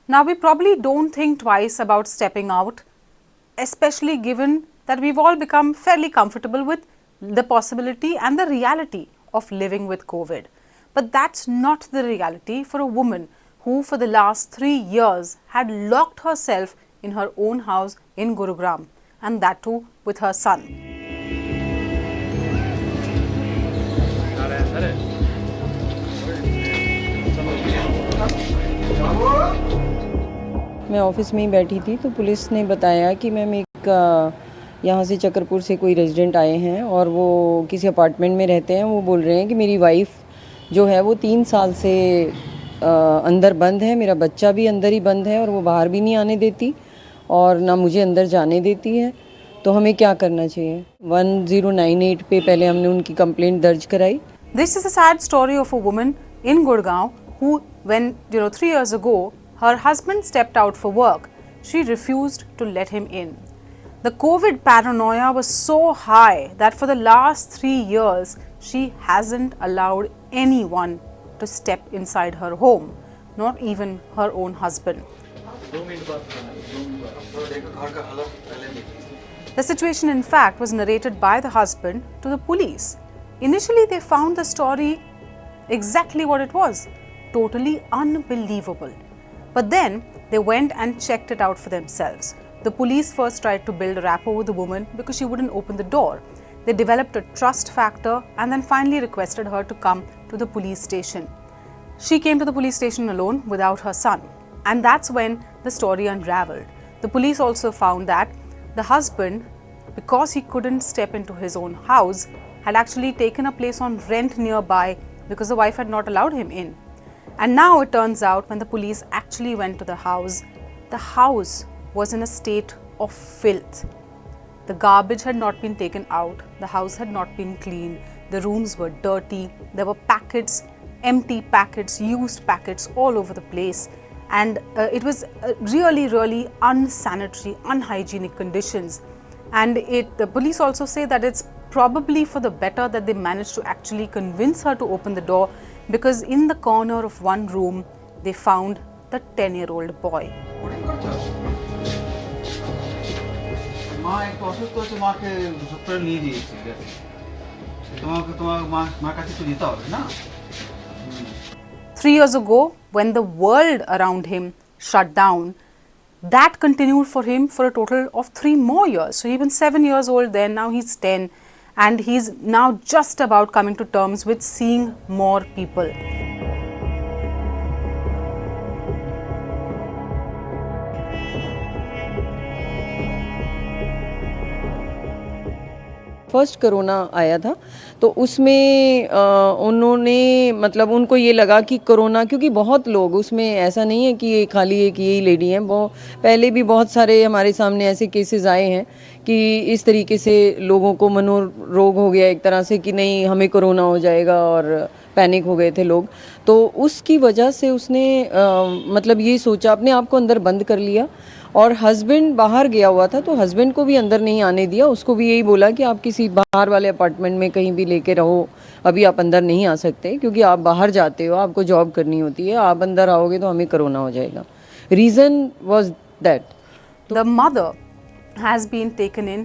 Now, we probably don't think twice about stepping out, especially given that we've all become fairly comfortable with the possibility and the reality of living with COVID. But that's not the reality for a woman who for the last 3 years had locked herself in her own house in Gurugram, and that too with her son. मैं office में ही बैठी थी तो police ने बताया कि ma'am एक यहाँ से चक्रपुर से कोई रेजिडेंट आए हैं और वो किसी अपार्टमेंट में रहते हैं। वो बोल रहे हैं कि मेरी वाइफ जो है वो 3 साल से अंदर बंद है, मेरा बच्चा भी अंदर ही बंद है और वो बाहर भी नहीं आने देती और ना मुझे अंदर जाने देती है। तो हमें क्या करना चाहिए? 1098 पे पहले हमने उनकी कंप्लेंट दर्ज कराई। This is a sad story of a woman in Gurgaon who, when 3 years ago, her husband stepped out for work, she refused to let him in. The COVID paranoia was so high that for the last 3 years, she hasn't allowed anyone to step inside her home, not even her own husband. The situation, in fact, was narrated by the husband to the police. Initially, they found the story exactly what it was, totally unbelievable. But then, they went and checked it out for themselves. The police first tried to build a rapport with the woman because she wouldn't open the door. They developed a trust factor and then finally requested her to come to the police station. She came to the police station alone without her son. And that's when the story unraveled. The police also found that the husband, because he couldn't step into his own house, had actually taken a place on rent nearby because the wife had not allowed him in. And now it turns out when the police actually went to the house was in a state of filth. The garbage had not been taken out, the house had not been cleaned, the rooms were dirty, there were packets, empty packets, used packets all over the place. And it was really unsanitary, unhygienic conditions. And the police also say that it's probably for the better that they managed to actually convince her to open the door, because in the corner of one room, they found the 10-year-old boy. Three years ago, when the world around him shut down, that continued for him for a total of 3 more years. So he was 7 years old then, now he's 10, and he's now just about coming to terms with seeing more people. First corona आया था तो उसमें उन्होंने मतलब उनको ये लगा कि कोरोना, क्योंकि बहुत लोग उसमें, ऐसा नहीं है कि खाली एक यही लेडी हैं, वो पहले भी बहुत सारे हमारे सामने ऐसे केसेस आए हैं कि इस तरीके से लोगों को मनोरोग हो गया एक तरह से कि नहीं हमें कोरोना हो जाएगा और पैनिक हो गए थे लोग। तो उसकी वजह से उसने मतलब ये सोचा, अपने आप को अंदर बंद कर लिया और हस्बैंड बाहर गया हुआ था तो हस्बैंड को भी अंदर नहीं आने दिया। उसको भी यही बोला कि आप किसी बाहर वाले अपार्टमेंट में कहीं भी लेके रहो, अभी आप अंदर नहीं आ सकते क्योंकि आप बाहर जाते हो, आपको जॉब करनी होती है, आप अंदर आओगे तो हमें कोरोना हो जाएगा। Reason was that the mother has been taken in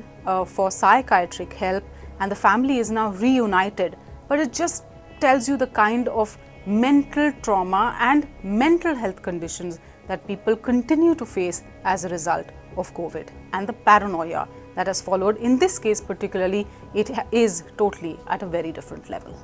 for psychiatric help and the family is now reunited, but it just tells you the kind of mental trauma and mental health conditions that people continue to face as a result of COVID, and the paranoia that has followed. In this case particularly, it is totally at a very different level.